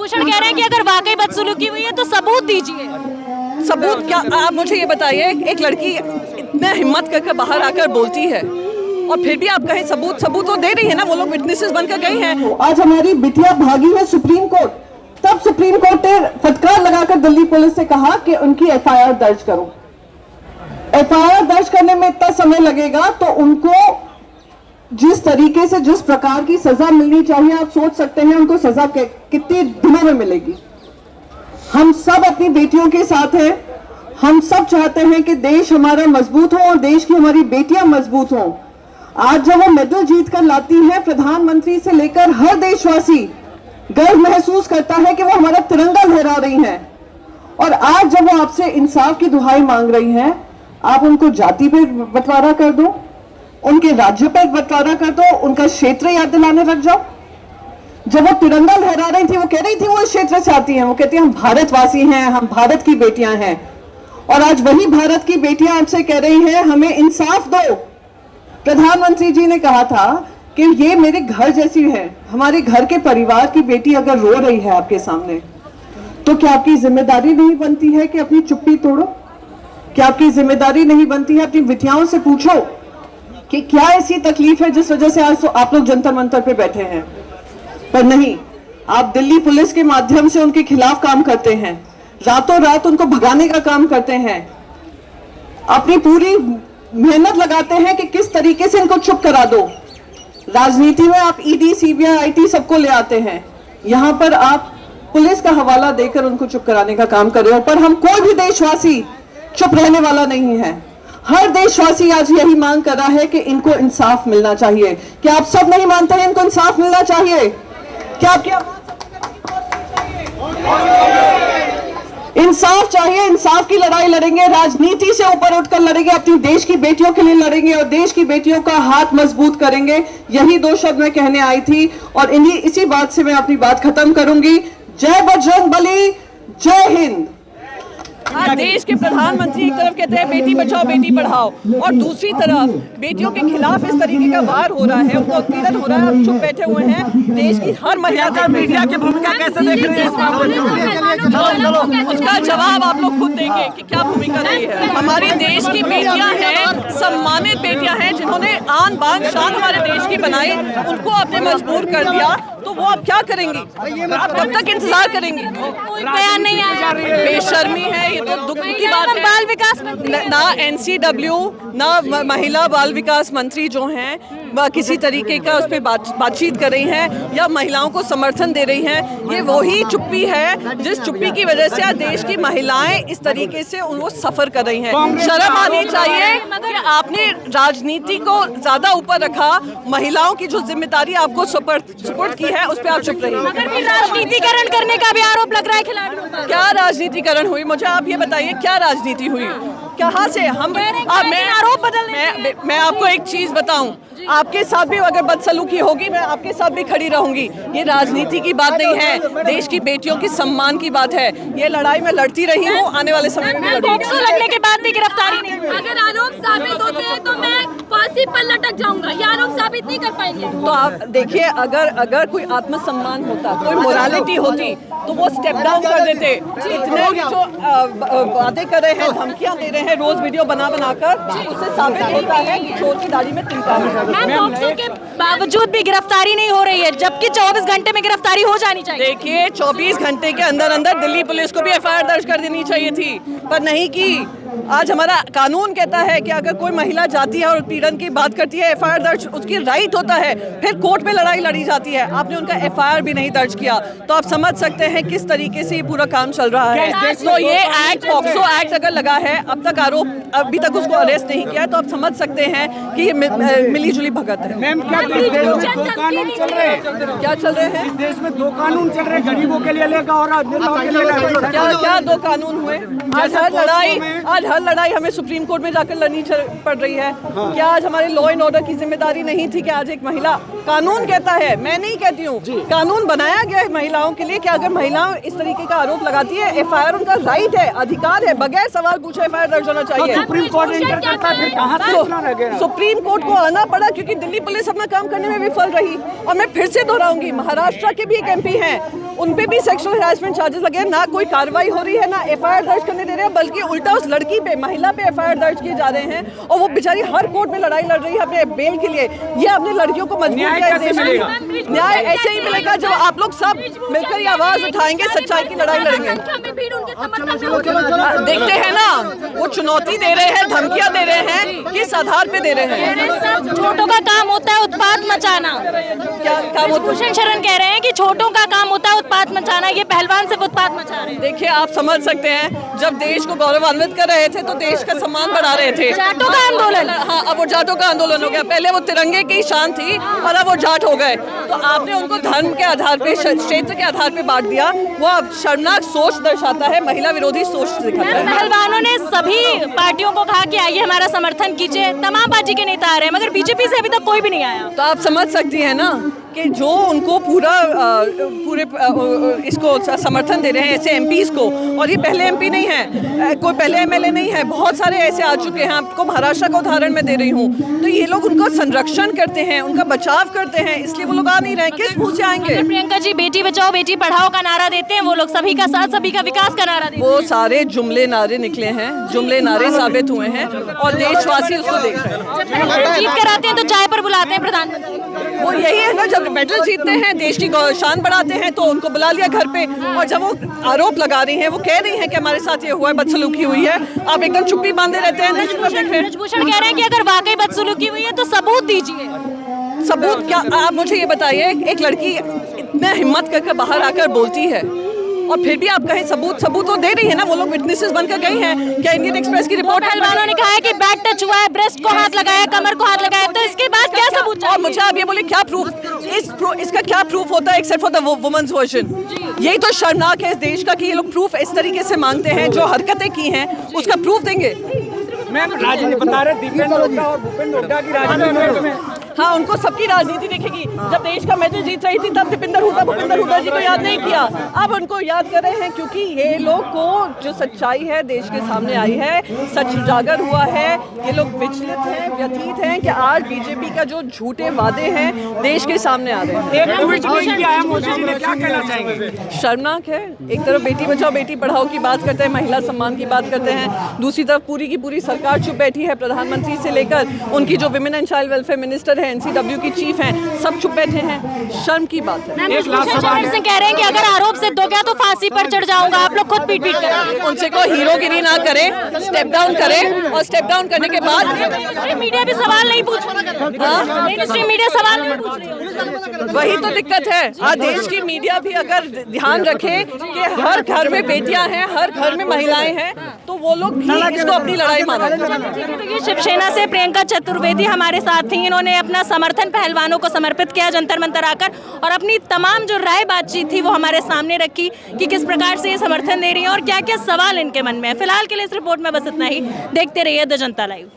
कुलभूषण कह रहे हैं कि अगर वाकई बदसलूकी हुई है तो सबूत दीजिए। सबूत क्या? आप मुझे ये बताइए, एक लड़की इतना हिम्मत करके बाहर आकर बोलती है और फिर भी आप कहें सबूत तो दे रही है ना, वो लोग विटनेसेस बनकर गए हैं। आज हमारी बिटिया भागी है सुप्रीम कोर्ट, तब सुप्रीम कोर्ट ने फटकार लगाकर दिल्ली पुलिस से कहा कि उनकी एफआईआर दर्ज करो। एफआईआर दर्ज करने में इतना समय लगेगा तो उनको जिस तरीके से, जिस प्रकार की सजा मिलनी चाहिए, आप सोच सकते हैं उनको सजा कितने दिनों में मिलेगी। हम सब अपनी बेटियों के साथ हैं, हम सब चाहते हैं कि देश हमारा मजबूत हो और देश की हमारी बेटियां मजबूत हों। आज जब वो मेडल जीत कर लाती हैं, प्रधानमंत्री से लेकर हर देशवासी गर्व महसूस करता है कि वो हमारा तिरंगा लहरा रही हैं। और आज जब वो आपसे इंसाफ की दुहाई मांग रही हैं, आप उनको जाति पे बंटवारा कर दो, उनके राज्य पे बंटवारा कर दो, उनका क्षेत्र याद दिलाने लग जाओ। जब वो तिरंगा लहरा रही थी, वो कह रही थी वो इस क्षेत्र से आती हैं, वो कहती हैं हम भारतवासी हैं, हम भारत की बेटियां हैं। और आज वही भारत की बेटियां आपसे कह रही हैं हमें इंसाफ दो। प्रधानमंत्री जी ने कहा था कि ये मेरे घर जैसी है, हमारे घर के परिवार की बेटी अगर रो रही है आपके सामने, तो क्या आपकी जिम्मेदारी नहीं बनती है कि अपनी चुप्पी तोड़ो? क्या आपकी जिम्मेदारी नहीं बनती है अपनी बिटियाओं से पूछो कि क्या ऐसी तकलीफ है जिस वजह से आज तो आप लोग जंतर मंतर पे बैठे हैं? पर नहीं, आप दिल्ली पुलिस के माध्यम से उनके खिलाफ काम करते हैं, रातों रात उनको भगाने का काम करते हैं, अपनी पूरी मेहनत लगाते हैं कि किस तरीके से इनको चुप करा दो। राजनीति में आप ईडी, सीबीआई, आईटी सबको ले आते हैं, यहां पर आप पुलिस का हवाला देकर उनको चुप कराने का काम कर रहे हो। पर हम कोई भी देशवासी चुप रहने वाला नहीं है। हर देशवासी आज यही मांग कर रहा है कि इनको इंसाफ मिलना चाहिए। क्या आप सब नहीं मानते हैं इनको इंसाफ मिलना चाहिए? क्या इंसाफ चाहिए? इंसाफ की लड़ाई लड़ेंगे, राजनीति से ऊपर उठकर लड़ेंगे, अपनी देश की बेटियों के लिए लड़ेंगे और देश की बेटियों का हाथ मजबूत करेंगे। यही दो शब्द मैं कहने आई थी और इसी बात से मैं अपनी बात खत्म करूंगी। जय बजरंगबली, जय हिंद। आज देश के प्रधानमंत्री एक तरफ कहते हैं बेटी बचाओ बेटी पढ़ाओ और दूसरी तरफ बेटियों के खिलाफ इस तरीके का वार हो रहा है, उनको उत्पीड़न हो रहा है। आप चुप बैठे हुए हैं। देश की हर महिला का मीडिया की भूमिका कैसे देख रही है? उसका जवाब आप लोग खुद देंगे कि क्या भूमिका रही है। हमारी देश की बेटियां हैं, सम्मानित बेटियां हैं, जिन्होंने आन बान शान हमारे देश की बनाई, उनको आपने मजबूर कर दिया। तो वो आप क्या करेंगी? आप कब तक इंतजार करेंगी? कोई बयान नहीं आया। बेशर्मी है, ये तो दुख की बात है। बाल विकास मंत्री ना एनसीडब्ल्यू ना महिला बाल विकास मंत्री जो हैं किसी तरीके का उस पर बातचीत कर रही हैं या महिलाओं को समर्थन दे रही हैं। ये वही चुप्पी है जिस चुप्पी की वजह से आज देश की महिलाएं इस तरीके से उनको सफर कर रही हैं। शर्म आनी चाहिए कि आपने राजनीति को ज्यादा ऊपर रखा, महिलाओं की जो जिम्मेदारी आपको सुपुर्द की है उस पर आप चुप रही। मगर भी राजनीतिकरण करने का भी आरोप लग रहा है खिलाड़ियों पर। क्या राजनीतिकरण हुई? मुझे आप ये बताइए, क्या राजनीति हुई? कहाँ से मैं आरोप बदलने? मैं आपको एक चीज बताऊं, आपके साथ भी अगर बदसलूकी होगी मैं आपके साथ भी खड़ी रहूंगी। ये राजनीति की बात नहीं है, देश की बेटियों की सम्मान की बात है। ये लड़ाई मैं लड़ती रही हूँ, आने वाले समय में भी पॉक्सो लगने के बाद भी गिरफ्तारी नहीं हुई। अगर आरोप साबित होते हैं तो मैं फांसी पर लटक जाऊंगा। ये आरोप साबित नहीं कर पाएंगे। तो आप देखिए, अगर कोई आत्मसम्मान होता, कोई मोरालिटी होती तो वो स्टेप डाउन कर देते। इतने जो बातें कर रहे हैं, धमकियां दे रहे हैं रोज वीडियो बना कर, उससे साबित होता है कि चोर की दाढ़ी में तिनका है। पॉक्सो के बावजूद भी गिरफ्तारी नहीं हो रही है, जबकि 24 घंटे में गिरफ्तारी हो जानी चाहिए। देखिए, 24 घंटे के अंदर दिल्ली पुलिस को भी एफआईआर दर्ज कर देनी चाहिए थी, पर नहीं की। आज हमारा कानून कहता है कि अगर कोई महिला जाती है और उत्पीड़न की बात करती है, एफआईआर दर्ज उसकी राइट होता है, फिर कोर्ट में लड़ाई लड़ी जाती है। आपने उनका एफआईआर भी नहीं दर्ज किया, तो आप समझ सकते हैं किस तरीके से ये पूरा काम चल रहा है। तो ये एक्ट, पॉक्सो एक्ट अगर लगा है, अब तक आरोप अभी तक उसको अरेस्ट नहीं किया, तो आप समझ सकते हैं कि ये मिलीजुली भगत है। मैम, क्या देश में दो कानून चल रहे हैं? क्या चल रहे हैं? देश में दो कानून चल रहे हैं, गरीबों के लिए लेगा और नेताओं के लिए। क्या दो कानून हुए? आज आज हर लड़ाई हमें सुप्रीम कोर्ट में जाकर लड़नी पड़ रही है? क्या आज हमारे लॉ एंड ऑर्डर की जिम्मेदारी नहीं थी कि आज एक महिला, कानून कहता है, मैं नहीं कहती हूँ, कानून बनाया गया है महिलाओं के लिए कि अगर महिला इस तरीके का आरोप लगाती है, एफआईआर उनका राइट है, अधिकार है, बगैर सवाल पूछे एफआईआर दर्ज होना चाहिए। सुप्रीम कोर्ट इंटर करता है, फिर कहाँ से इतना रह गया? सुप्रीम कोर्ट को आना पड़ा क्योंकि दिल्ली पुलिस अपना काम करने में विफल रही। और मैं फिर से दोहराऊंगी, महाराष्ट्र के भी एक एमपी हैं, उन पे भी सेक्सुअल हैरेसमेंट चार्जेस लगे, ना कोई कार्रवाई हो रही है, ना एफआईआर दर्ज करने दे रहे हैं, बल्कि उल्टा उस लड़की पे, महिला पे एफआईआर दर्ज किए जा रहे हैं और वो बेचारी हर कोर्ट में लड़ाई लड़ रही है अपने बेल के लिए। ये अपने लड़कियों को मजबूर न्याय किया कैसे मिलेगा? न्याय ऐसे ही मिलेगा जब आप लोग सब मिलकर ये आवाज उठाएंगे, सच्चाई की लड़ाई लड़ेंगे। देखते हैं ना, वो चुनौती दे रहे हैं, धमकियां दे रहे हैं, किस आधार पे दे रहे हैं? छोटों का काम होता है उत्पात मचाना। क्या काम होता है? भूषण शरण कह रहे हैं कि छोटों का काम होता है उत्पात मचाना, ये पहलवान सिर्फ उत्पात मचा रहे हैं। देखिए, आप समझ सकते हैं, जब देश को गौरवान्वित कर रहे थे तो देश का सम्मान बढ़ा रहे थे। जाटों का आंदोलन। हाँ, अब वो जाटों का आंदोलन हो गया। पहले वो तिरंगे की शान थी और अब वो जाट हो गए। तो आपने उनको धर्म के आधार पे, क्षेत्र के आधार पे बांट दिया। वो अब शर्मनाक सोच दर्शाता है, महिला विरोधी सोच दिखाता है। पहलवानों ने सभी पार्टियों को कहा कि आइए हमारा समर्थन कीजिए, तमाम पार्टी के नेता आ रहे हैं, मगर बीजेपी से अभी तक कोई भी नहीं आया। तो आप समझ सकती हैं ना कि जो उनको पूरे इसको समर्थन दे रहे हैं, ऐसे एमपीज को, और ये पहले एमपी नहीं है, कोई पहले एमएलए नहीं है, बहुत सारे ऐसे आ चुके हैं। आपको महाराष्ट्र का उदाहरण मैं दे रही हूँ। तो ये लोग उनका संरक्षण करते हैं, उनका बचाव करते हैं, इसलिए वो लोग आ नहीं रहे। किस मुँह से आएंगे? प्रियंका जी बेटी बचाओ बेटी पढ़ाओ का नारा देते हैं, वो लोग सभी का साथ, सभी का विकास का नारा देते हैं। वो सारे जुमले नारे निकले हैं, जुमले नारे साबित हुए हैं और देशवासी उसको देख रहे हैं। जीत कर आते हैं तो चाय पर बुलाते हैं प्रधानमंत्री। वो यही है ना, जब मेडल जीतते हैं, देश की शान बढ़ाते हैं, तो उनको बुला लिया घर पे। और जब वो आरोप लगा रही हैं, वो कह रही हैं कि हमारे साथ ये हुआ है, बदसलूकी हुई है, आप एकदम चुप्पी बांधे रहते हैं। ब्रजभूषण कह रहे हैं कि अगर वाकई बदसलूकी हुई है तो सबूत दीजिए। सबूत क्या? आप मुझे ये बताइए, एक लड़की इतना हिम्मत करके बाहर आकर बोलती है और फिर भी आप कहें सबूत वो दे रही है ना, वो लोग विटनेसेस बनकर गई हैं। क्या इंडियन एक्सप्रेस की रिपोर्ट? पहलवानों ने कहा है कि बैक टच हुआ है, ब्रेस्ट को हाथ लगाया, कमर को हाथ लगाया, तो इसके बाद क्या सबूत? और मुझे आप ये बोले क्या प्रूफ? इसका क्या प्रूफ होता है except for the women's version? यही तो शर्मनाक है इस देश का कि ये लोग प्रूफ इस तरीके से मांगते हैं। जो हरकतें की हैं उसका प्रूफ देंगे। मैम, राजनीति बता रहे दीपेंद्र हुड्डा और भूपेंद्र हुड्डा की राजनीति में। हाँ, उनको सबकी राजनीति दिखेगी। जब देश का मेडल जीत रही थी तब भूपेंद्र हुड्डा जी को याद नहीं किया, अब उनको याद कर रहे हैं क्योंकि ये लोग को जो सच्चाई है देश के सामने आई है, सच उजागर हुआ है। ये लोग विचलित हैं, व्यथित हैं कि आज बीजेपी का जो झूठे वादे हैं देश के सामने आ रहे हैं। एक ट्वीट भी आया, मोदी जी ने क्या कहना चाहेंगे? शर्मनाक है। एक तरफ बेटी बचाओ बेटी पढ़ाओ की बात करते हैं, महिला सम्मान की बात करते हैं, दूसरी तरफ पूरी की पूरी सरकार चुप बैठी है। प्रधानमंत्री से लेकर उनकी जो women and child welfare minister है, एनसीडब्ल्यू की चीफ हैं, सब चुप बैठे हैं। शर्म की बात है। से कह रहे हैं कि अगर आरोप सिद्ध हो गया तो फांसी पर चढ़ जाऊंगा। आप लोग खुद पीट करें। उनसे को हीरोगिरी ना करें, स्टेप डाउन करें, और स्टेप डाउन करने के बाद मीडिया भी सवाल नहीं पूछ रही। मीडिया सवाल नहीं पूछ रही। वही तो दिक्कत है। आज देश की मीडिया भी अगर ध्यान रखे कि हर घर में बेटियां हैं, हर घर में महिलाएं हैं, तो वो लोग भी इसको अपनी लड़ाई माने। ये शिवसेना से प्रियंका चतुर्वेदी हमारे साथ थी। इन्होंने अपना समर्थन पहलवानों को समर्पित किया जंतर मंतर आकर, और अपनी तमाम जो राय बातचीत थी वो हमारे सामने रखी कि किस प्रकार से ये समर्थन दे रही है और क्या क्या सवाल इनके मन में है। फिलहाल के लिए इस रिपोर्ट में बस इतना ही। देखते रहिए द जनता लाइव।